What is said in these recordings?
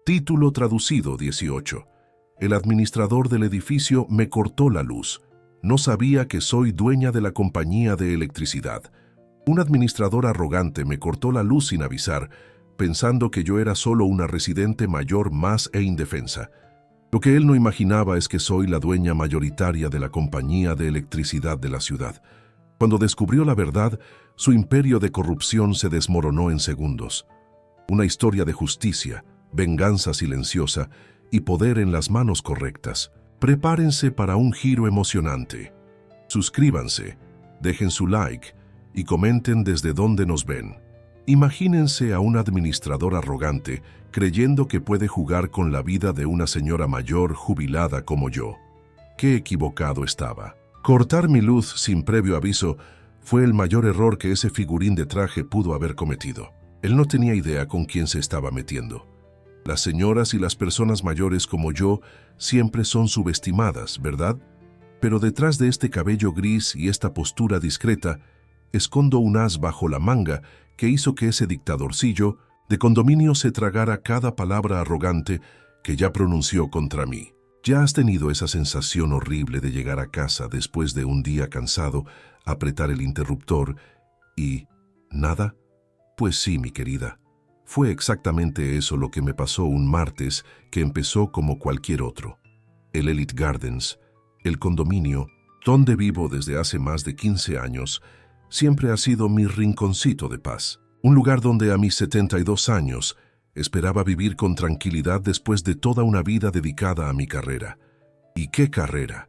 Título traducido 18. El administrador del edificio me cortó la luz. No sabía que soy dueña de la compañía de electricidad. Un administrador arrogante me cortó la luz sin avisar, pensando que yo era solo una residente mayor más e indefensa. Lo que él no imaginaba es que soy la dueña mayoritaria de la compañía de electricidad de la ciudad. Cuando descubrió la verdad, su imperio de corrupción se desmoronó en segundos. Una historia de justicia, venganza silenciosa y poder en las manos correctas. Prepárense para un giro emocionante. Suscríbanse, dejen su like y comenten desde dónde nos ven. Imagínense a un administrador arrogante creyendo que puede jugar con la vida de una señora mayor jubilada como yo. Qué equivocado estaba. Cortar mi luz sin previo aviso fue el mayor error que ese figurín de traje pudo haber cometido. Él no tenía idea con quién se estaba metiendo. Las señoras y las personas mayores como yo siempre son subestimadas, ¿verdad? Pero detrás de este cabello gris y esta postura discreta, escondo un as bajo la manga que hizo que ese dictadorcillo de condominio se tragara cada palabra arrogante que ya pronunció contra mí. ¿Ya has tenido esa sensación horrible de llegar a casa después de un día cansado, apretar el interruptor y... nada? Pues sí, mi querida. Fue exactamente eso lo que me pasó un martes que empezó como cualquier otro. El Elite Gardens, el condominio, donde vivo desde hace más de 15 años, siempre ha sido mi rinconcito de paz. Un lugar donde a mis 72 años esperaba vivir con tranquilidad después de toda una vida dedicada a mi carrera. ¿Y qué carrera?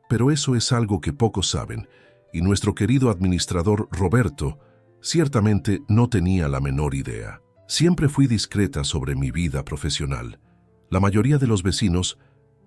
Pero eso es algo que pocos saben, y nuestro querido administrador Roberto ciertamente no tenía la menor idea. Siempre fui discreta sobre mi vida profesional. La mayoría de los vecinos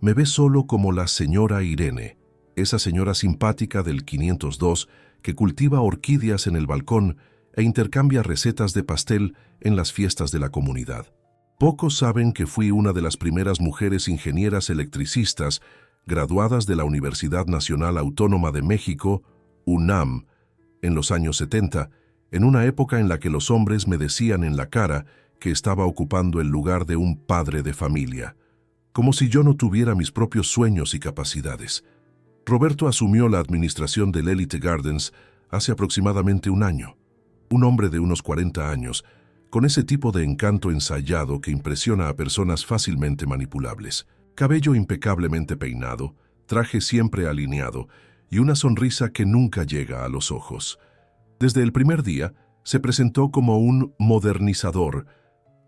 me ve solo como la señora Irene, esa señora simpática del 502 que cultiva orquídeas en el balcón e intercambia recetas de pastel en las fiestas de la comunidad. Pocos saben que fui una de las primeras mujeres ingenieras electricistas graduadas de la Universidad Nacional Autónoma de México, UNAM, en los años 70, en una época en la que los hombres me decían en la cara que estaba ocupando el lugar de un padre de familia, como si yo no tuviera mis propios sueños y capacidades. Roberto asumió la administración del Elite Gardens hace aproximadamente un año. Un hombre de unos 40 años, con ese tipo de encanto ensayado que impresiona a personas fácilmente manipulables. Cabello impecablemente peinado, traje siempre alineado y una sonrisa que nunca llega a los ojos. Desde el primer día, se presentó como un modernizador,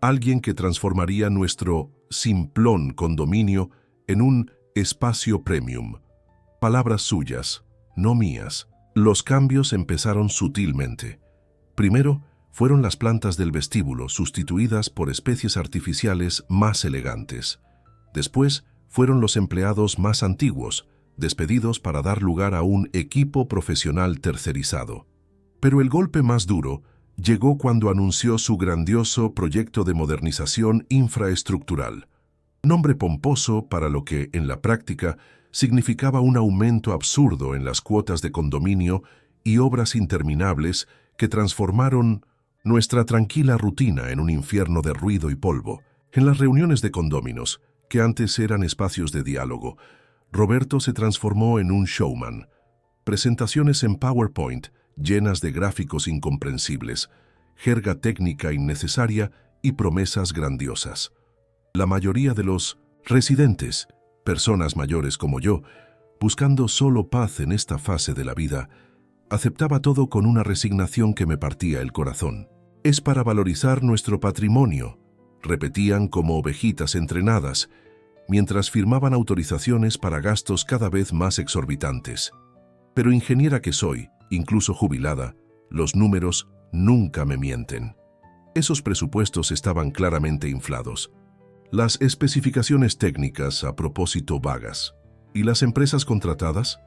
alguien que transformaría nuestro simplón condominio en un espacio premium. Palabras suyas, no mías. Los cambios empezaron sutilmente. Primero, fueron las plantas del vestíbulo sustituidas por especies artificiales más elegantes. Después, fueron los empleados más antiguos, despedidos para dar lugar a un equipo profesional tercerizado. Pero el golpe más duro llegó cuando anunció su grandioso proyecto de modernización infraestructural. Nombre pomposo para lo que, en la práctica, significaba un aumento absurdo en las cuotas de condominio y obras interminables que transformaron nuestra tranquila rutina en un infierno de ruido y polvo. En las reuniones de condóminos, que antes eran espacios de diálogo, Roberto se transformó en un showman. Presentaciones en PowerPoint llenas de gráficos incomprensibles, jerga técnica innecesaria y promesas grandiosas. La mayoría de los residentes, personas mayores como yo, buscando solo paz en esta fase de la vida, aceptaba todo con una resignación que me partía el corazón. Es para valorizar nuestro patrimonio, repetían como ovejitas entrenadas, mientras firmaban autorizaciones para gastos cada vez más exorbitantes. Pero ingeniera que soy, incluso jubilada, los números nunca me mienten. Esos presupuestos estaban claramente inflados. Las especificaciones técnicas, a propósito, vagas. ¿Y las empresas contratadas?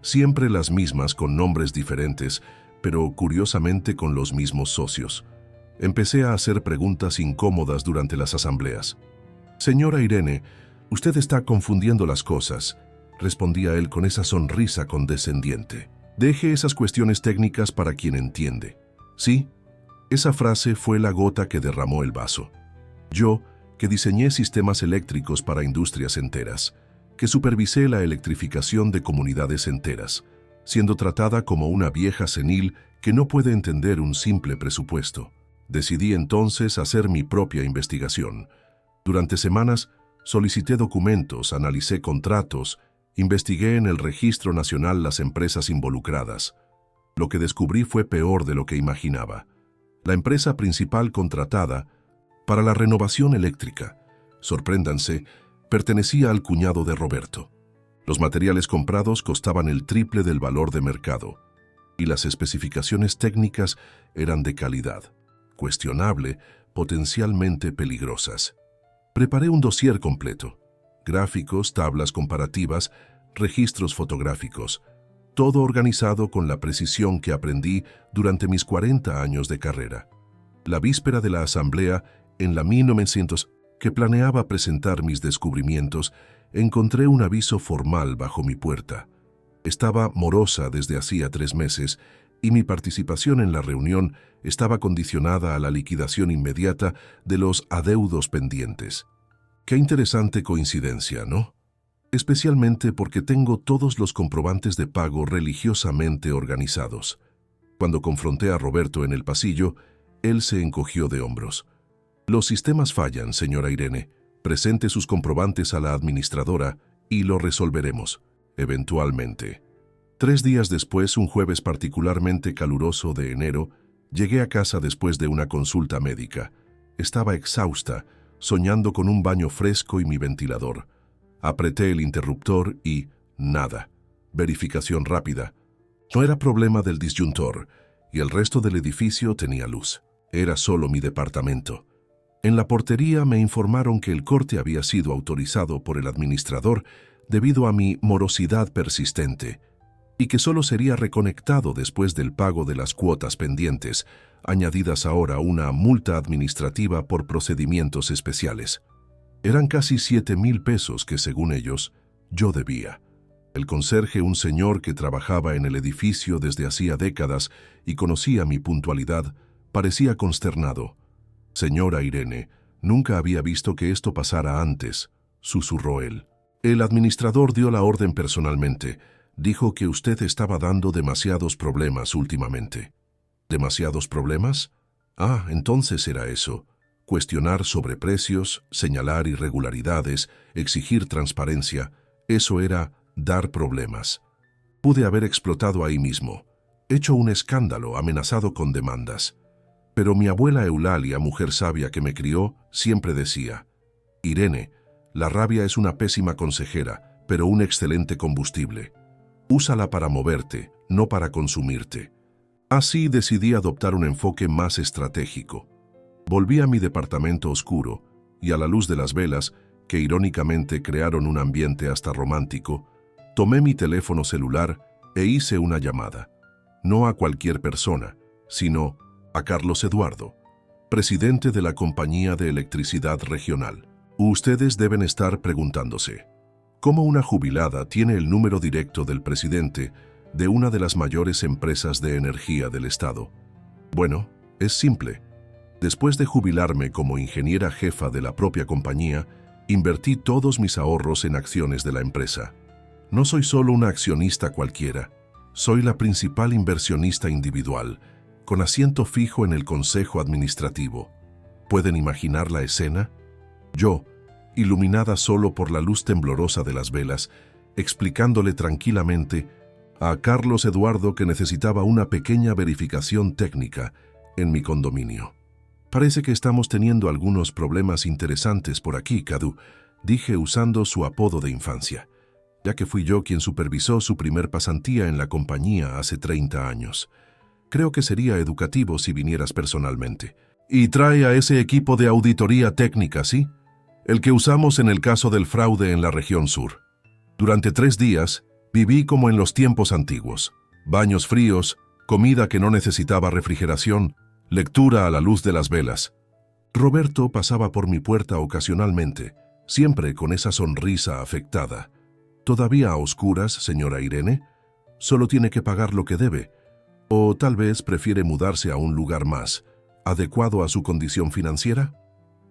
Siempre las mismas con nombres diferentes, pero curiosamente con los mismos socios. Empecé a hacer preguntas incómodas durante las asambleas. «Señora Irene, usted está confundiendo las cosas», respondía él con esa sonrisa condescendiente. «Deje esas cuestiones técnicas para quien entiende». Sí, esa frase fue la gota que derramó el vaso. Yo, que diseñé sistemas eléctricos para industrias enteras, que supervisé la electrificación de comunidades enteras, siendo tratada como una vieja senil que no puede entender un simple presupuesto. Decidí entonces hacer mi propia investigación. Durante semanas solicité documentos, analicé contratos, investigué en el Registro Nacional las empresas involucradas. Lo que descubrí fue peor de lo que imaginaba. La empresa principal contratada para la renovación eléctrica, sorpréndanse, pertenecía al cuñado de Roberto. Los materiales comprados costaban el triple del valor de mercado y las especificaciones técnicas eran de calidad, cuestionable, potencialmente peligrosas. Preparé un dossier completo, gráficos, tablas comparativas, registros fotográficos, todo organizado con la precisión que aprendí durante mis 40 años de carrera. La víspera de la asamblea, en la 1900, que planeaba presentar mis descubrimientos, encontré un aviso formal bajo mi puerta. Estaba morosa desde hacía 3 meses y mi participación en la reunión estaba condicionada a la liquidación inmediata de los adeudos pendientes. Qué interesante coincidencia, ¿no? Especialmente porque tengo todos los comprobantes de pago religiosamente organizados. Cuando confronté a Roberto en el pasillo, él se encogió de hombros. Los sistemas fallan, señora Irene. Presente sus comprobantes a la administradora y lo resolveremos, eventualmente. 3 días después, un jueves particularmente caluroso de enero, llegué a casa después de una consulta médica. Estaba exhausta, soñando con un baño fresco y mi ventilador. Apreté el interruptor y nada. Verificación rápida. No era problema del disyuntor y el resto del edificio tenía luz. Era solo mi departamento. En la portería me informaron que el corte había sido autorizado por el administrador debido a mi morosidad persistente y que solo sería reconectado después del pago de las cuotas pendientes, añadidas ahora una multa administrativa por procedimientos especiales. Eran casi 7,000 pesos que, según ellos, yo debía. El conserje, un señor que trabajaba en el edificio desde hacía décadas y conocía mi puntualidad, parecía consternado. Señora Irene, nunca había visto que esto pasara antes, susurró él. El administrador dio la orden personalmente. Dijo que usted estaba dando demasiados problemas últimamente. ¿Demasiados problemas? Ah, entonces era eso. Cuestionar sobreprecios, señalar irregularidades, exigir transparencia, eso era dar problemas. Pude haber explotado ahí mismo, hecho un escándalo, amenazado con demandas. Pero mi abuela Eulalia, mujer sabia que me crió, siempre decía: Irene, la rabia es una pésima consejera, pero un excelente combustible. Úsala para moverte, no para consumirte. Así decidí adoptar un enfoque más estratégico. Volví a mi departamento oscuro y a la luz de las velas, que irónicamente crearon un ambiente hasta romántico, tomé mi teléfono celular e hice una llamada. No a cualquier persona, sino a Carlos Eduardo, presidente de la Compañía de Electricidad Regional. Ustedes deben estar preguntándose, ¿cómo una jubilada tiene el número directo del presidente de una de las mayores empresas de energía del estado? Bueno, es simple. Después de jubilarme como ingeniera jefa de la propia compañía, invertí todos mis ahorros en acciones de la empresa. No soy solo una accionista cualquiera, soy la principal inversionista individual, con asiento fijo en el consejo administrativo. ¿Pueden imaginar la escena? Yo, iluminada solo por la luz temblorosa de las velas, explicándole tranquilamente a Carlos Eduardo que necesitaba una pequeña verificación técnica en mi condominio. Parece que estamos teniendo algunos problemas interesantes por aquí, Cadu, dije usando su apodo de infancia, ya que fui yo quien supervisó su primer pasantía en la compañía hace 30 años. Creo que sería educativo si vinieras personalmente. Y trae a ese equipo de auditoría técnica, ¿sí? El que usamos en el caso del fraude en la región sur. Durante 3 días, viví como en los tiempos antiguos. Baños fríos, comida que no necesitaba refrigeración, lectura a la luz de las velas. Roberto pasaba por mi puerta ocasionalmente, siempre con esa sonrisa afectada. ¿Todavía a oscuras, señora Irene? Solo tiene que pagar lo que debe. O tal vez prefiere mudarse a un lugar más, adecuado a su condición financiera.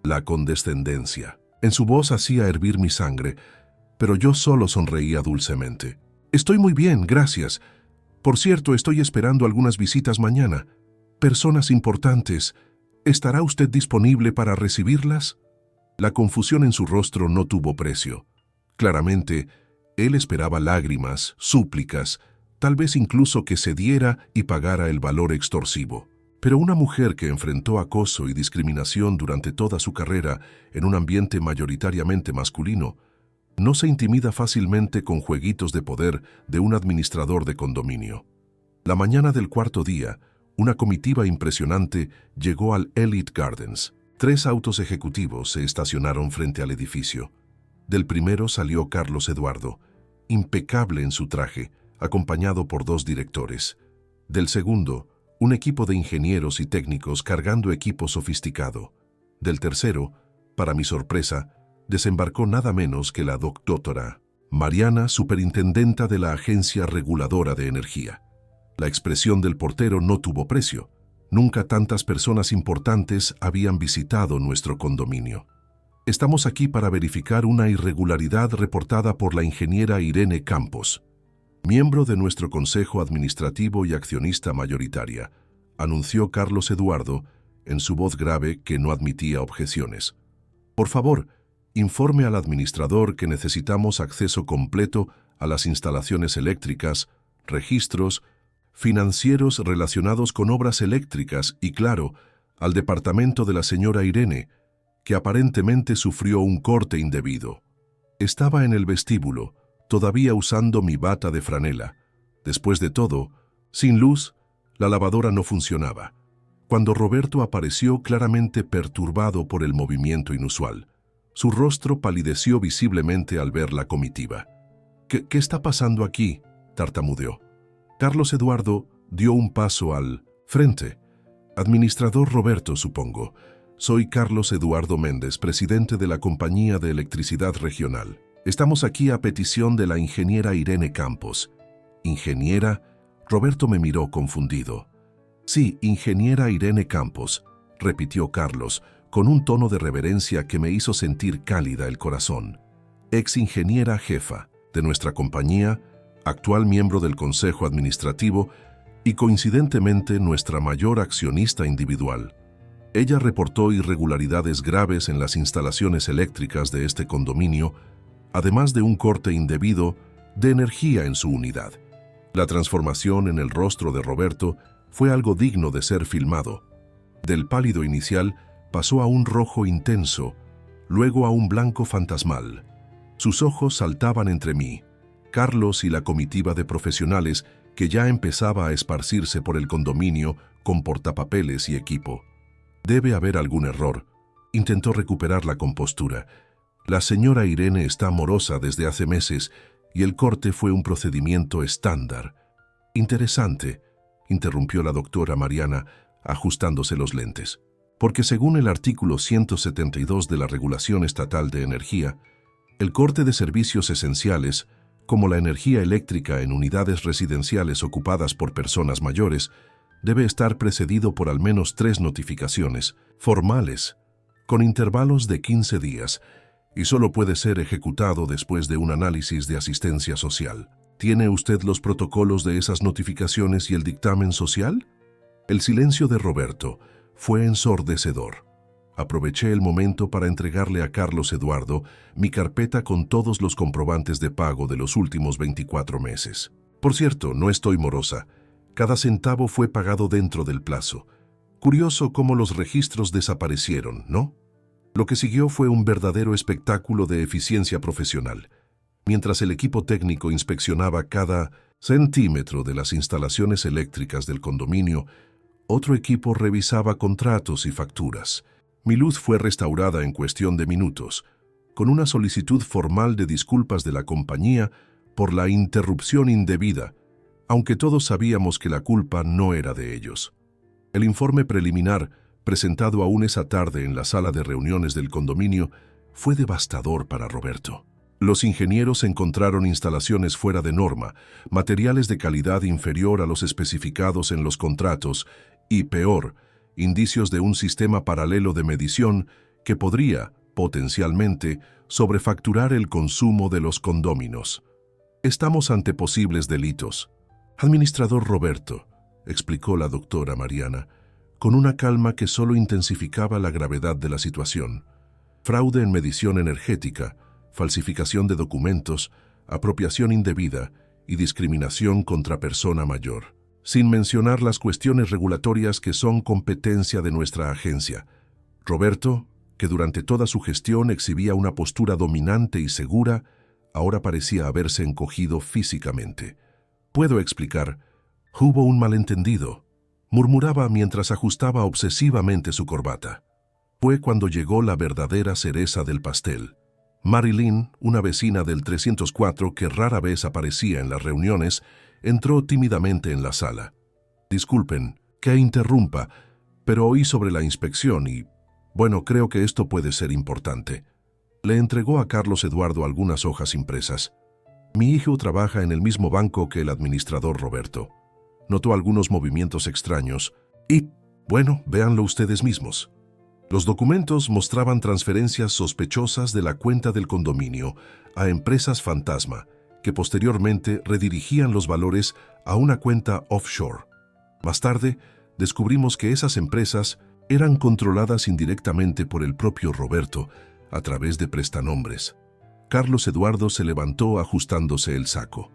La condescendencia. En su voz hacía hervir mi sangre, pero yo solo sonreía dulcemente. Estoy muy bien, gracias. Por cierto, estoy esperando algunas visitas mañana. Personas importantes. ¿Estará usted disponible para recibirlas? La confusión en su rostro no tuvo precio. Claramente, él esperaba lágrimas, súplicas, tal vez incluso que cediera y pagara el valor extorsivo. Pero una mujer que enfrentó acoso y discriminación durante toda su carrera en un ambiente mayoritariamente masculino, no se intimida fácilmente con jueguitos de poder de un administrador de condominio. La mañana del cuarto día, una comitiva impresionante llegó al Elite Gardens. 3 autos ejecutivos se estacionaron frente al edificio. Del primero salió Carlos Eduardo, impecable en su traje, acompañado por 2 directores. Del segundo, un equipo de ingenieros y técnicos cargando equipo sofisticado. Del tercero, para mi sorpresa, desembarcó nada menos que la doctora Mariana, superintendenta de la Agencia Reguladora de Energía. La expresión del portero no tuvo precio. Nunca tantas personas importantes habían visitado nuestro condominio. Estamos aquí para verificar una irregularidad reportada por la ingeniera Irene Campos, miembro de nuestro Consejo Administrativo y accionista mayoritaria, anunció Carlos Eduardo en su voz grave que no admitía objeciones. Por favor, informe al administrador que necesitamos acceso completo a las instalaciones eléctricas, registros, financieros relacionados con obras eléctricas y, claro, al departamento de la señora Irene, que aparentemente sufrió un corte indebido. Estaba en el vestíbulo, todavía usando mi bata de franela. Después de todo, sin luz, la lavadora no funcionaba, cuando Roberto apareció claramente perturbado por el movimiento inusual. Su rostro palideció visiblemente al ver la comitiva. ¿Qué está pasando aquí?, tartamudeó. Carlos Eduardo dio un paso al frente. Administrador Roberto, supongo. Soy Carlos Eduardo Méndez, presidente de la Compañía de Electricidad Regional. Estamos aquí a petición de la ingeniera Irene Campos. ¿Ingeniera? Roberto me miró confundido. Sí, ingeniera Irene Campos, repitió Carlos, con un tono de reverencia que me hizo sentir cálida el corazón. Ex ingeniera jefa de nuestra compañía, actual miembro del Consejo Administrativo y coincidentemente nuestra mayor accionista individual. Ella reportó irregularidades graves en las instalaciones eléctricas de este condominio, además de un corte indebido de energía en su unidad. La transformación en el rostro de Roberto fue algo digno de ser filmado. Del pálido inicial pasó a un rojo intenso, luego a un blanco fantasmal. Sus ojos saltaban entre mí, Carlos y la comitiva de profesionales que ya empezaba a esparcirse por el condominio con portapapeles y equipo. Debe haber algún error. Intentó recuperar la compostura. La señora Irene está morosa desde hace meses y el corte fue un procedimiento estándar. Interesante, interrumpió la doctora Mariana, ajustándose los lentes. Porque según el artículo 172 de la Regulación Estatal de Energía, el corte de servicios esenciales, como la energía eléctrica en unidades residenciales ocupadas por personas mayores, debe estar precedido por al menos 3 notificaciones formales, con intervalos de 15 días, y solo puede ser ejecutado después de un análisis de asistencia social. ¿Tiene usted los protocolos de esas notificaciones y el dictamen social? El silencio de Roberto fue ensordecedor. Aproveché el momento para entregarle a Carlos Eduardo mi carpeta con todos los comprobantes de pago de los últimos 24 meses. Por cierto, no estoy morosa. Cada centavo fue pagado dentro del plazo. Curioso cómo los registros desaparecieron, ¿no? Lo que siguió fue un verdadero espectáculo de eficiencia profesional. Mientras el equipo técnico inspeccionaba cada centímetro de las instalaciones eléctricas del condominio, otro equipo revisaba contratos y facturas. Mi luz fue restaurada en cuestión de minutos, con una solicitud formal de disculpas de la compañía por la interrupción indebida, aunque todos sabíamos que la culpa no era de ellos. El informe preliminar, presentado aún esa tarde en la sala de reuniones del condominio, fue devastador para Roberto. Los ingenieros encontraron instalaciones fuera de norma, materiales de calidad inferior a los especificados en los contratos y, peor, indicios de un sistema paralelo de medición que podría, potencialmente, sobrefacturar el consumo de los condóminos. Estamos ante posibles delitos. Administrador Roberto, explicó la doctora Mariana, con una calma que solo intensificaba la gravedad de la situación. Fraude en medición energética, falsificación de documentos, apropiación indebida y discriminación contra persona mayor. Sin mencionar las cuestiones regulatorias que son competencia de nuestra agencia. Roberto, que durante toda su gestión exhibía una postura dominante y segura, ahora parecía haberse encogido físicamente. Puedo explicar. Hubo un malentendido, murmuraba mientras ajustaba obsesivamente su corbata. Fue cuando llegó la verdadera cereza del pastel. Marilyn, una vecina del 304 que rara vez aparecía en las reuniones, entró tímidamente en la sala. Disculpen, que interrumpa, pero oí sobre la inspección y, bueno, creo que esto puede ser importante. Le entregó a Carlos Eduardo algunas hojas impresas. Mi hijo trabaja en el mismo banco que el administrador Roberto. Notó algunos movimientos extraños y, bueno, véanlo ustedes mismos. Los documentos mostraban transferencias sospechosas de la cuenta del condominio a empresas fantasma, que posteriormente redirigían los valores a una cuenta offshore. Más tarde, descubrimos que esas empresas eran controladas indirectamente por el propio Roberto a través de prestanombres. Carlos Eduardo se levantó ajustándose el saco.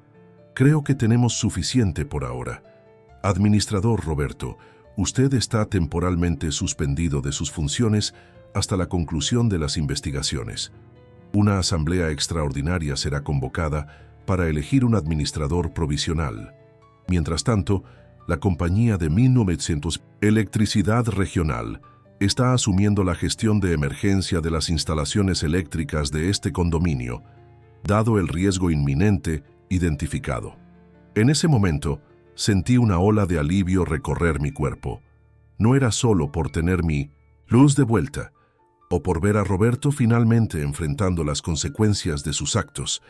Creo que tenemos suficiente por ahora. Administrador Roberto, usted está temporalmente suspendido de sus funciones hasta la conclusión de las investigaciones. Una asamblea extraordinaria será convocada para elegir un administrador provisional. Mientras tanto, la compañía de 1900 Electricidad Regional está asumiendo la gestión de emergencia de las instalaciones eléctricas de este condominio, dado el riesgo inminente identificado. En ese momento, sentí una ola de alivio recorrer mi cuerpo. No era solo por tener mi luz de vuelta, o por ver a Roberto finalmente enfrentando las consecuencias de sus actos.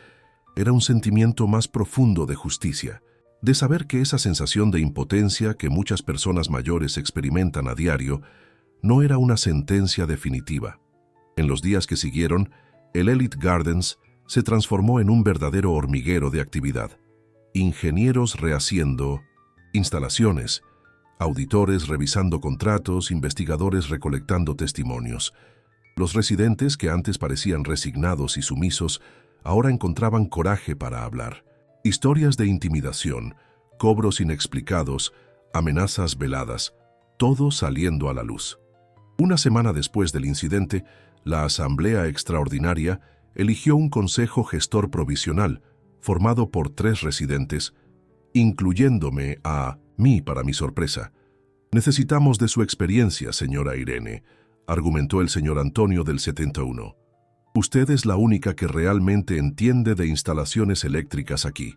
Era un sentimiento más profundo de justicia, de saber que esa sensación de impotencia que muchas personas mayores experimentan a diario no era una sentencia definitiva. En los días que siguieron, el Elite Gardens se transformó en un verdadero hormiguero de actividad. Ingenieros rehaciendo instalaciones, auditores revisando contratos, investigadores recolectando testimonios. Los residentes, que antes parecían resignados y sumisos, ahora encontraban coraje para hablar. Historias de intimidación, cobros inexplicados, amenazas veladas, todo saliendo a la luz. Una semana después del incidente, la Asamblea Extraordinaria eligió un consejo gestor provisional, formado por 3 residentes, incluyéndome a mí para mi sorpresa. Necesitamos de su experiencia, señora Irene, argumentó el señor Antonio del 71. Usted es la única que realmente entiende de instalaciones eléctricas aquí.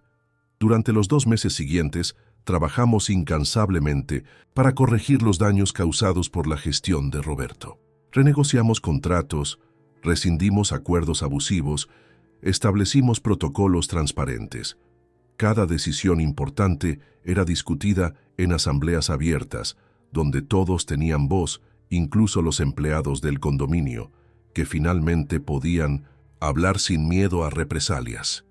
Durante los 2 meses siguientes, trabajamos incansablemente para corregir los daños causados por la gestión de Roberto. Renegociamos contratos, rescindimos acuerdos abusivos, establecimos protocolos transparentes. Cada decisión importante era discutida en asambleas abiertas, donde todos tenían voz, incluso los empleados del condominio, que finalmente podían hablar sin miedo a represalias.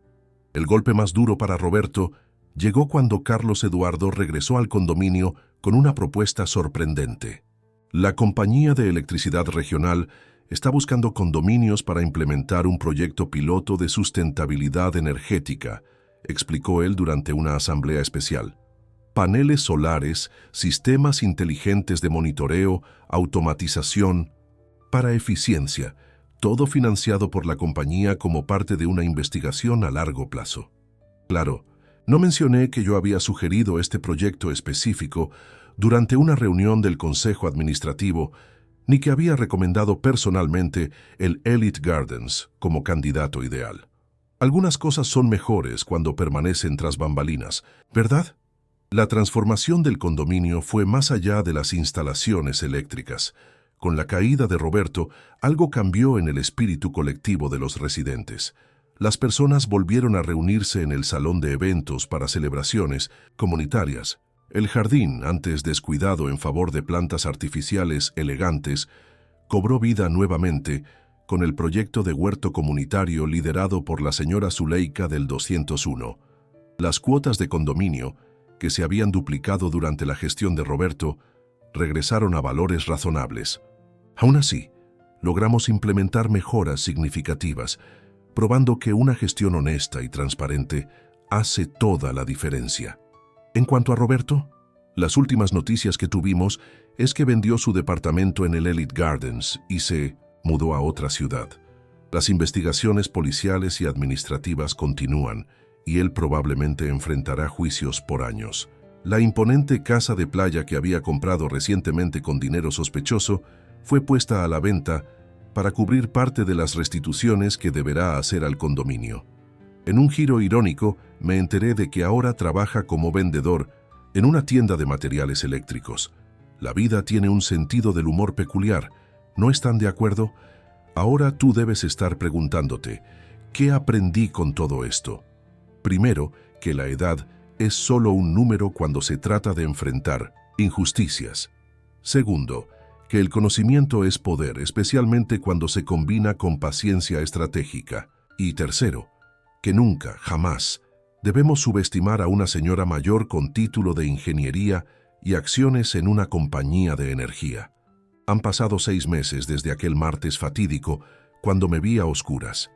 El golpe más duro para Roberto llegó cuando Carlos Eduardo regresó al condominio con una propuesta sorprendente. La compañía de electricidad regional está buscando condominios para implementar un proyecto piloto de sustentabilidad energética, explicó él durante una asamblea especial. Paneles solares, sistemas inteligentes de monitoreo, automatización, para eficiencia, todo financiado por la compañía como parte de una investigación a largo plazo. Claro, no mencioné que yo había sugerido este proyecto específico durante una reunión del Consejo Administrativo, ni que había recomendado personalmente el Elite Gardens como candidato ideal. Algunas cosas son mejores cuando permanecen tras bambalinas, ¿verdad? La transformación del condominio fue más allá de las instalaciones eléctricas. Con la caída de Roberto, algo cambió en el espíritu colectivo de los residentes. Las personas volvieron a reunirse en el salón de eventos para celebraciones comunitarias. El jardín, antes descuidado en favor de plantas artificiales elegantes, cobró vida nuevamente con el proyecto de huerto comunitario liderado por la señora Zuleika del 201. Las cuotas de condominio, que se habían duplicado durante la gestión de Roberto, regresaron a valores razonables. Aún así, logramos implementar mejoras significativas, probando que una gestión honesta y transparente hace toda la diferencia. En cuanto a Roberto, las últimas noticias que tuvimos es que vendió su departamento en el Elite Gardens y se mudó a otra ciudad. Las investigaciones policiales y administrativas continúan y él probablemente enfrentará juicios por años. La imponente casa de playa que había comprado recientemente con dinero sospechoso fue puesta a la venta para cubrir parte de las restituciones que deberá hacer al condominio. En un giro irónico, me enteré de que ahora trabaja como vendedor en una tienda de materiales eléctricos. La vida tiene un sentido del humor peculiar, ¿no están de acuerdo? Ahora tú debes estar preguntándote, ¿qué aprendí con todo esto? Primero, que la edad es solo un número cuando se trata de enfrentar injusticias. Segundo, que el conocimiento es poder, especialmente cuando se combina con paciencia estratégica. Y tercero, que nunca, jamás, debemos subestimar a una señora mayor con título de ingeniería y acciones en una compañía de energía. Han pasado 6 meses desde aquel martes fatídico cuando me vi a oscuras.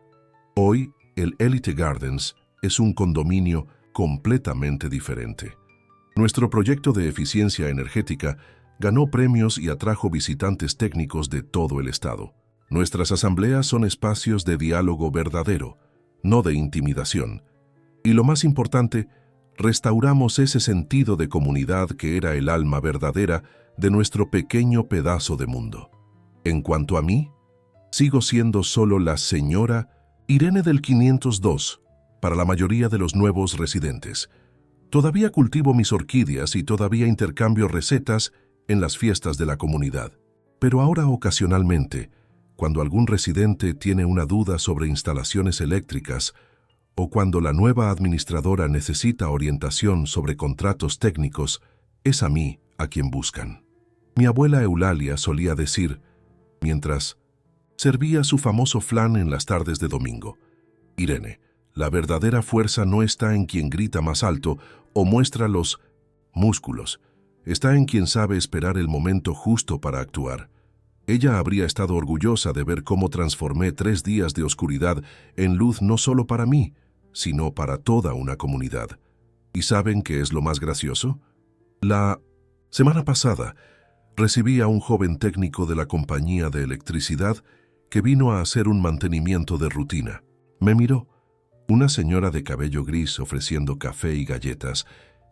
Hoy, el Elite Gardens es un condominio completamente diferente. Nuestro proyecto de eficiencia energética ganó premios y atrajo visitantes técnicos de todo el estado. Nuestras asambleas son espacios de diálogo verdadero, no de intimidación. Y lo más importante, restauramos ese sentido de comunidad que era el alma verdadera de nuestro pequeño pedazo de mundo. En cuanto a mí, sigo siendo solo la señora Irene del 502 para la mayoría de los nuevos residentes. Todavía cultivo mis orquídeas y todavía intercambio recetas en las fiestas de la comunidad. Pero ahora ocasionalmente, cuando algún residente tiene una duda sobre instalaciones eléctricas o cuando la nueva administradora necesita orientación sobre contratos técnicos, es a mí a quien buscan. Mi abuela Eulalia solía decir, mientras servía su famoso flan en las tardes de domingo, Irene, la verdadera fuerza no está en quien grita más alto o muestra los músculos, está en quien sabe esperar el momento justo para actuar. Ella habría estado orgullosa de ver cómo transformé 3 días de oscuridad en luz no solo para mí, sino para toda una comunidad. ¿Y saben qué es lo más gracioso? La semana pasada recibí a un joven técnico de la compañía de electricidad que vino a hacer un mantenimiento de rutina. Me miró, una señora de cabello gris ofreciendo café y galletas,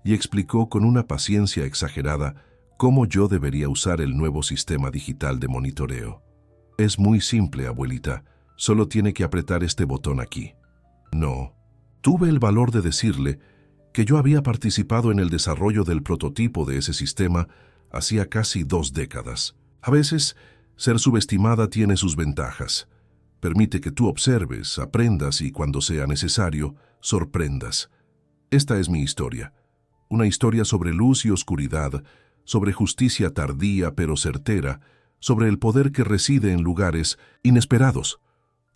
y explicó con una paciencia exagerada cómo yo debería usar el nuevo sistema digital de monitoreo. Es muy simple, abuelita, solo tiene que apretar este botón aquí. No. Tuve el valor de decirle que yo había participado en el desarrollo del prototipo de ese sistema hacía casi 2 décadas. A veces, ser subestimada tiene sus ventajas. Permite que tú observes, aprendas y, cuando sea necesario, sorprendas. Esta es mi historia. Una historia sobre luz y oscuridad, sobre justicia tardía pero certera, sobre el poder que reside en lugares inesperados,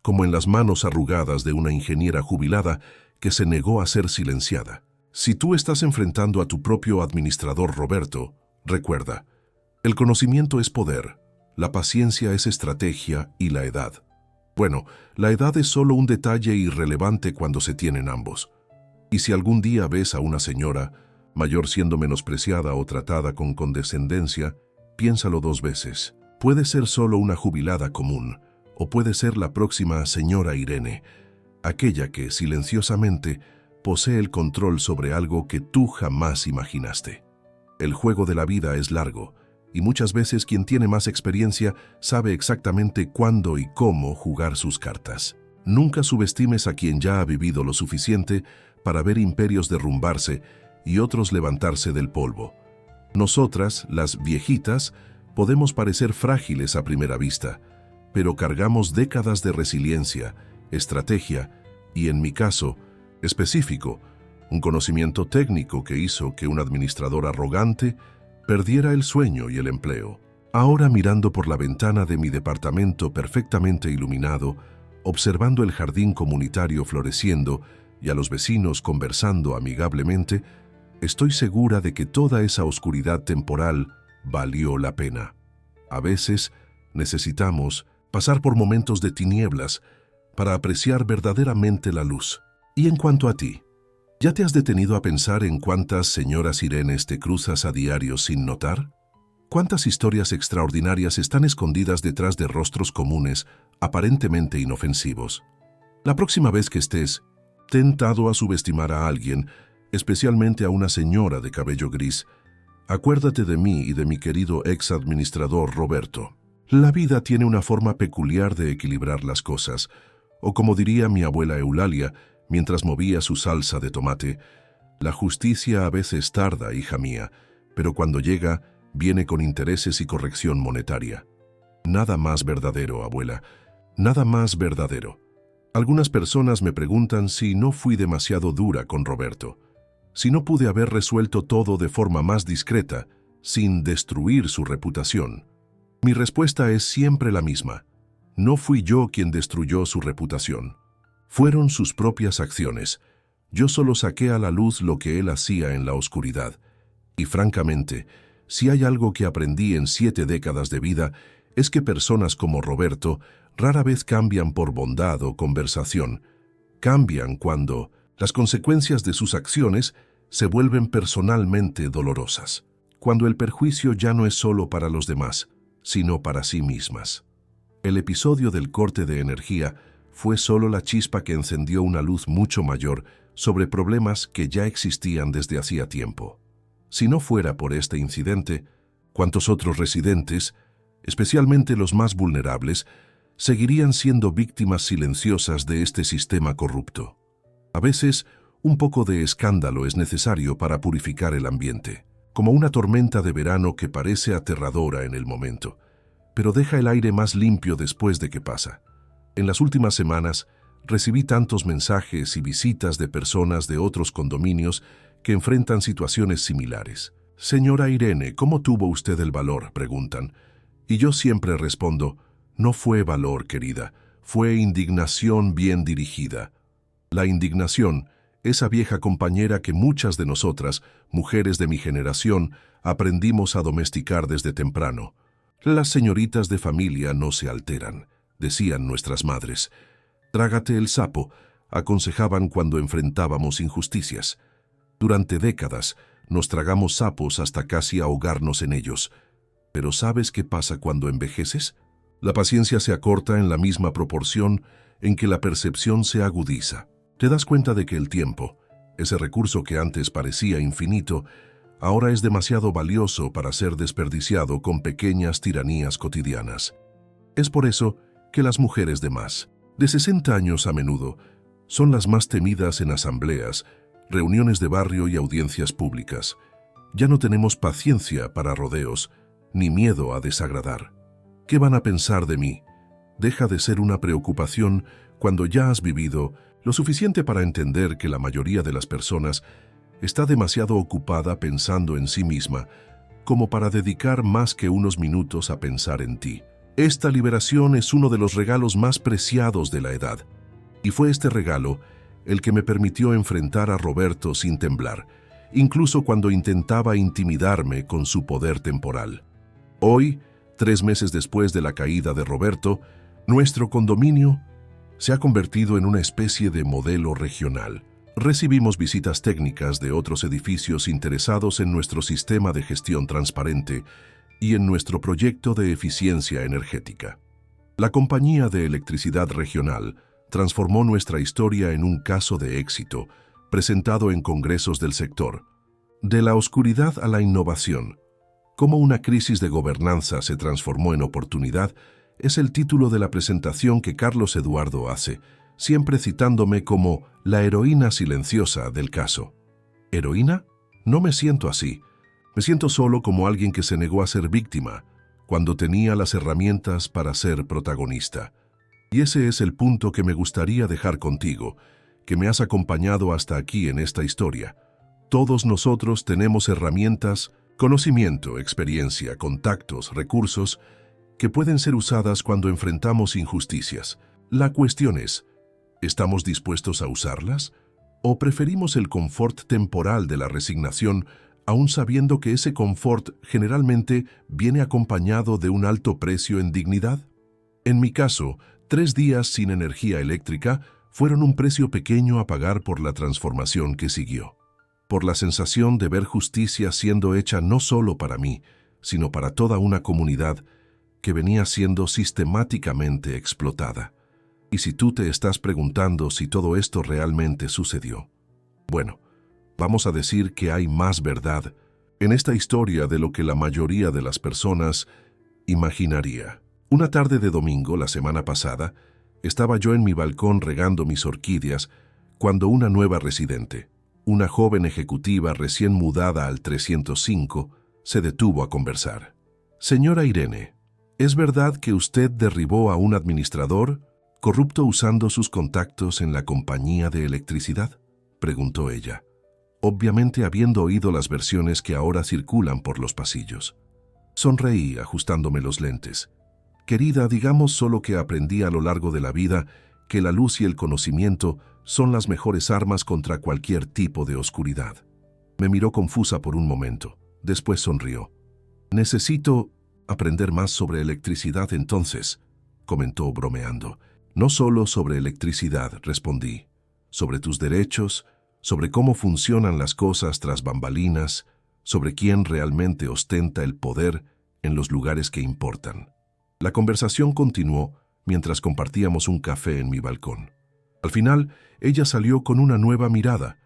como en las manos arrugadas de una ingeniera jubilada que se negó a ser silenciada. Si tú estás enfrentando a tu propio administrador Roberto, recuerda, el conocimiento es poder, la paciencia es estrategia y la edad. Bueno, la edad es solo un detalle irrelevante cuando se tienen ambos. Y si algún día ves a una señora mayor siendo menospreciada o tratada con condescendencia, piénsalo 2 veces. Puede ser solo una jubilada común, o puede ser la próxima señora Irene, aquella que silenciosamente posee el control sobre algo que tú jamás imaginaste. El juego de la vida es largo, y muchas veces quien tiene más experiencia sabe exactamente cuándo y cómo jugar sus cartas. Nunca subestimes a quien ya ha vivido lo suficiente para ver imperios derrumbarse y otros levantarse del polvo. Nosotras, las viejitas, podemos parecer frágiles a primera vista, pero cargamos décadas de resiliencia, estrategia y, en mi caso específico, un conocimiento técnico que hizo que un administrador arrogante perdiera el sueño y el empleo. Ahora mirando por la ventana de mi departamento perfectamente iluminado, observando el jardín comunitario floreciendo y a los vecinos conversando amigablemente, estoy segura de que toda esa oscuridad temporal valió la pena. A veces necesitamos pasar por momentos de tinieblas para apreciar verdaderamente la luz. Y en cuanto a ti, ¿ya te has detenido a pensar en cuántas señoras Irenes te cruzas a diario sin notar? ¿Cuántas historias extraordinarias están escondidas detrás de rostros comunes, aparentemente inofensivos? La próxima vez que estés tentado a subestimar a alguien, especialmente a una señora de cabello gris, acuérdate de mí y de mi querido ex administrador Roberto. La vida tiene una forma peculiar de equilibrar las cosas, o como diría mi abuela Eulalia mientras movía su salsa de tomate, la justicia a veces tarda, hija mía, pero cuando llega, viene con intereses y corrección monetaria. Nada más verdadero, abuela, nada más verdadero. Algunas personas me preguntan si no fui demasiado dura con Roberto, si no pude haber resuelto todo de forma más discreta, sin destruir su reputación. Mi respuesta es siempre la misma. No fui yo quien destruyó su reputación. Fueron sus propias acciones. Yo solo saqué a la luz lo que él hacía en la oscuridad. Y francamente, si hay algo que aprendí en 7 décadas de vida, es que personas como Roberto rara vez cambian por bondad o conversación. Cambian cuando las consecuencias de sus acciones se vuelven personalmente dolorosas. Cuando el perjuicio ya no es solo para los demás, sino para sí mismas. El episodio del corte de energía fue solo la chispa que encendió una luz mucho mayor sobre problemas que ya existían desde hacía tiempo. Si no fuera por este incidente, ¿cuántos otros residentes, especialmente los más vulnerables, seguirían siendo víctimas silenciosas de este sistema corrupto? A veces, un poco de escándalo es necesario para purificar el ambiente, como una tormenta de verano que parece aterradora en el momento, pero deja el aire más limpio después de que pasa. En las últimas semanas, recibí tantos mensajes y visitas de personas de otros condominios que enfrentan situaciones similares. Señora Irene, ¿cómo tuvo usted el valor?, preguntan. Y yo siempre respondo, no fue valor, querida, fue indignación bien dirigida. La indignación, esa vieja compañera que muchas de nosotras, mujeres de mi generación, aprendimos a domesticar desde temprano. Las señoritas de familia no se alteran, decían nuestras madres. Trágate el sapo, aconsejaban cuando enfrentábamos injusticias. Durante décadas nos tragamos sapos hasta casi ahogarnos en ellos. Pero ¿sabes qué pasa cuando envejeces? La paciencia se acorta en la misma proporción en que la percepción se agudiza. Te das cuenta de que el tiempo, ese recurso que antes parecía infinito, ahora es demasiado valioso para ser desperdiciado con pequeñas tiranías cotidianas. Es por eso que las mujeres de 60 años a menudo, son las más temidas en asambleas, reuniones de barrio y audiencias públicas. Ya no tenemos paciencia para rodeos, ni miedo a desagradar. ¿Qué van a pensar de mí? Deja de ser una preocupación cuando ya has vivido lo suficiente para entender que la mayoría de las personas está demasiado ocupada pensando en sí misma como para dedicar más que unos minutos a pensar en ti. Esta liberación es uno de los regalos más preciados de la edad, y fue este regalo el que me permitió enfrentar a Roberto sin temblar, incluso cuando intentaba intimidarme con su poder temporal. Hoy, 3 meses después de la caída de Roberto, nuestro condominio se ha convertido en una especie de modelo regional. Recibimos visitas técnicas de otros edificios interesados en nuestro sistema de gestión transparente y en nuestro proyecto de eficiencia energética. La compañía de electricidad regional transformó nuestra historia en un caso de éxito, presentado en congresos del sector. De la oscuridad a la innovación, cómo una crisis de gobernanza se transformó en oportunidad, es el título de la presentación que Carlos Eduardo hace, siempre citándome como la heroína silenciosa del caso. ¿Heroína? No me siento así. Me siento solo como alguien que se negó a ser víctima, cuando tenía las herramientas para ser protagonista. Y ese es el punto que me gustaría dejar contigo, que me has acompañado hasta aquí en esta historia. Todos nosotros tenemos herramientas Conocimiento, experiencia, contactos, recursos que pueden ser usadas cuando enfrentamos injusticias. La cuestión es, ¿estamos dispuestos a usarlas? ¿O preferimos el confort temporal de la resignación, aún sabiendo que ese confort generalmente viene acompañado de un alto precio en dignidad? En mi caso, 3 días sin energía eléctrica fueron un precio pequeño a pagar por la transformación que siguió, por la sensación de ver justicia siendo hecha no solo para mí, sino para toda una comunidad que venía siendo sistemáticamente explotada. Y si tú te estás preguntando si todo esto realmente sucedió, bueno, vamos a decir que hay más verdad en esta historia de lo que la mayoría de las personas imaginaría. Una tarde de domingo, la semana pasada, estaba yo en mi balcón regando mis orquídeas cuando una nueva residente, una joven ejecutiva recién mudada al 305, se detuvo a conversar. «Señora Irene, ¿es verdad que usted derribó a un administrador corrupto usando sus contactos en la compañía de electricidad?», preguntó ella, obviamente habiendo oído las versiones que ahora circulan por los pasillos. Sonreí, ajustándome los lentes. «Querida, digamos solo que aprendí a lo largo de la vida que la luz y el conocimiento son las mejores armas contra cualquier tipo de oscuridad». Me miró confusa por un momento, después sonrió. «Necesito aprender más sobre electricidad entonces», comentó bromeando. «No solo sobre electricidad», respondí, «sobre tus derechos, sobre cómo funcionan las cosas tras bambalinas, sobre quién realmente ostenta el poder en los lugares que importan». La conversación continuó mientras compartíamos un café en mi balcón. Al final, ella salió con una nueva mirada,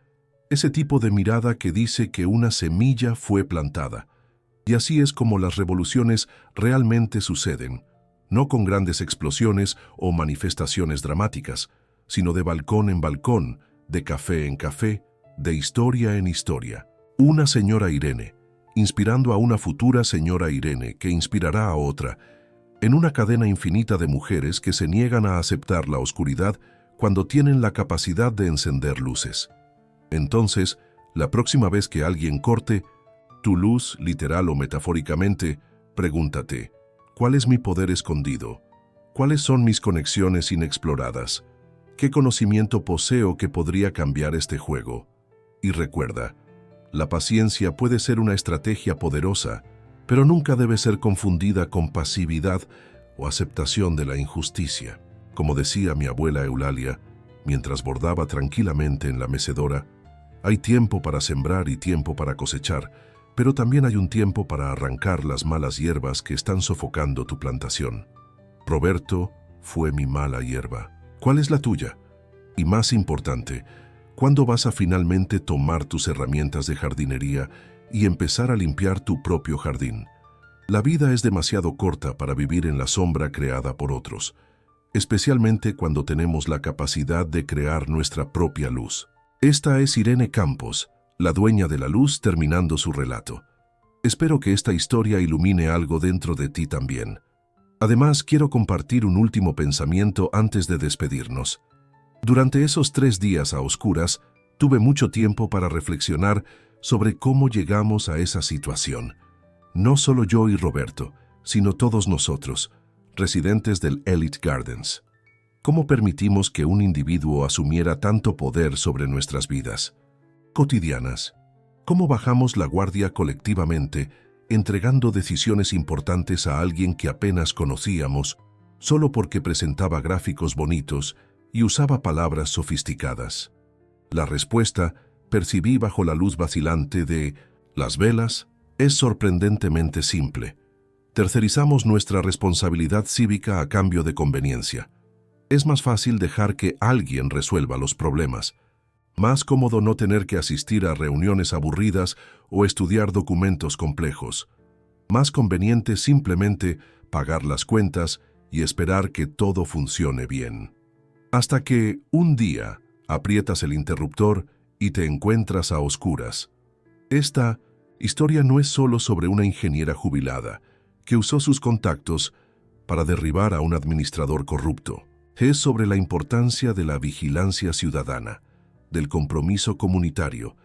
ese tipo de mirada que dice que una semilla fue plantada. Y así es como las revoluciones realmente suceden, no con grandes explosiones o manifestaciones dramáticas, sino de balcón en balcón, de café en café, de historia en historia. Una señora Irene, inspirando a una futura señora Irene que inspirará a otra, en una cadena infinita de mujeres que se niegan a aceptar la oscuridad cuando tienen la capacidad de encender luces. Entonces, la próxima vez que alguien corte tu luz, literal o metafóricamente, pregúntate, ¿cuál es mi poder escondido? ¿Cuáles son mis conexiones inexploradas? ¿Qué conocimiento poseo que podría cambiar este juego? Y recuerda, la paciencia puede ser una estrategia poderosa, pero nunca debe ser confundida con pasividad o aceptación de la injusticia. Como decía mi abuela Eulalia, mientras bordaba tranquilamente en la mecedora, hay tiempo para sembrar y tiempo para cosechar, pero también hay un tiempo para arrancar las malas hierbas que están sofocando tu plantación. Roberto fue mi mala hierba. ¿Cuál es la tuya? Y más importante, ¿cuándo vas a finalmente tomar tus herramientas de jardinería y empezar a limpiar tu propio jardín? La vida es demasiado corta para vivir en la sombra creada por otros, especialmente cuando tenemos la capacidad de crear nuestra propia luz. Esta es Irene Campos, la dueña de la luz, terminando su relato. Espero que esta historia ilumine algo dentro de ti también. Además, quiero compartir un último pensamiento antes de despedirnos. Durante esos 3 días a oscuras, tuve mucho tiempo para reflexionar sobre cómo llegamos a esa situación. No solo yo y Roberto, sino todos nosotros, residentes del Elite Gardens. ¿Cómo permitimos que un individuo asumiera tanto poder sobre nuestras vidas cotidianas? ¿Cómo bajamos la guardia colectivamente, entregando decisiones importantes a alguien que apenas conocíamos, solo porque presentaba gráficos bonitos y usaba palabras sofisticadas? La respuesta, percibí bajo la luz vacilante de las velas, es sorprendentemente simple. Tercerizamos nuestra responsabilidad cívica a cambio de conveniencia. Es más fácil dejar que alguien resuelva los problemas. Más cómodo no tener que asistir a reuniones aburridas o estudiar documentos complejos. Más conveniente simplemente pagar las cuentas y esperar que todo funcione bien. Hasta que, un día, aprietas el interruptor y te encuentras a oscuras. Esta historia no es solo sobre una ingeniera jubilada que usó sus contactos para derribar a un administrador corrupto. Es sobre la importancia de la vigilancia ciudadana, del compromiso comunitario,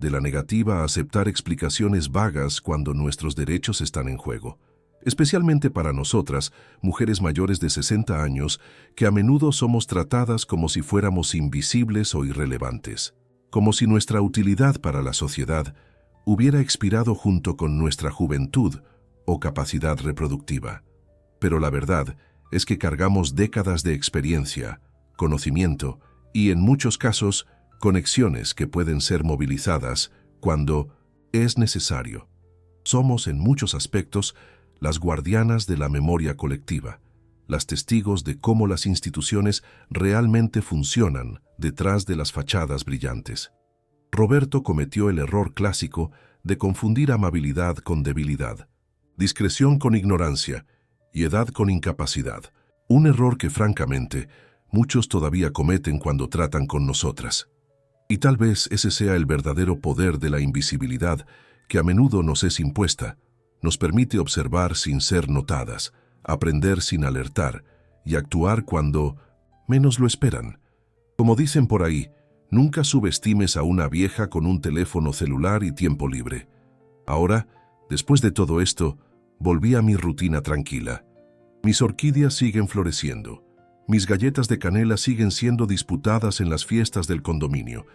de la negativa a aceptar explicaciones vagas cuando nuestros derechos están en juego, especialmente para nosotras, mujeres mayores de 60 años, que a menudo somos tratadas como si fuéramos invisibles o irrelevantes, como si nuestra utilidad para la sociedad hubiera expirado junto con nuestra juventud o capacidad reproductiva. Pero la verdad es que cargamos décadas de experiencia, conocimiento y, en muchos casos, conexiones que pueden ser movilizadas cuando es necesario. Somos, en muchos aspectos, las guardianas de la memoria colectiva, las testigos de cómo las instituciones realmente funcionan detrás de las fachadas brillantes. Roberto cometió el error clásico de confundir amabilidad con debilidad, discreción con ignorancia y edad con incapacidad, un error que, francamente, muchos todavía cometen cuando tratan con nosotras. Y tal vez ese sea el verdadero poder de la invisibilidad que a menudo nos es impuesta. Nos permite observar sin ser notadas, aprender sin alertar y actuar cuando menos lo esperan. Como dicen por ahí, nunca subestimes a una vieja con un teléfono celular y tiempo libre. Ahora, después de todo esto, volví a mi rutina tranquila. Mis orquídeas siguen floreciendo. Mis galletas de canela siguen siendo disputadas en las fiestas del condominio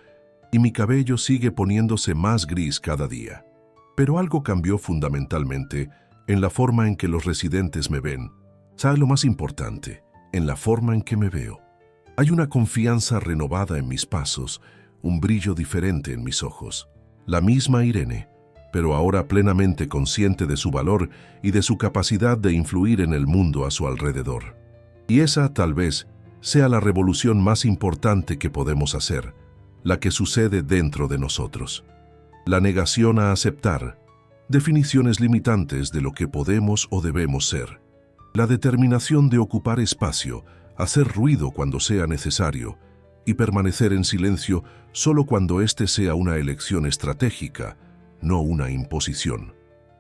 y mi cabello sigue poniéndose más gris cada día. Pero algo cambió fundamentalmente en la forma en que los residentes me ven. ¿Sabe lo más importante? En la forma en que me veo. Hay una confianza renovada en mis pasos, un brillo diferente en mis ojos. La misma Irene, pero ahora plenamente consciente de su valor y de su capacidad de influir en el mundo a su alrededor. Y esa, tal vez, sea la revolución más importante que podemos hacer, la que sucede dentro de nosotros. La negación a aceptar definiciones limitantes de lo que podemos o debemos ser. La determinación de ocupar espacio, hacer ruido cuando sea necesario y permanecer en silencio solo cuando éste sea una elección estratégica, no una imposición.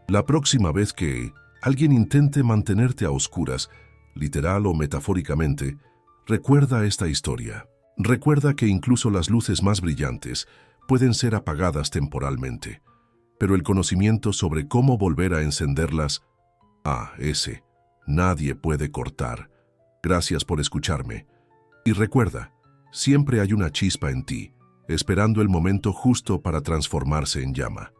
La próxima vez que alguien intente mantenerte a oscuras, literal o metafóricamente, recuerda esta historia. Recuerda que incluso las luces más brillantes pueden ser apagadas temporalmente, pero el conocimiento sobre cómo volver a encenderlas, nadie puede cortar. Gracias por escucharme. Y recuerda, siempre hay una chispa en ti, esperando el momento justo para transformarse en llama.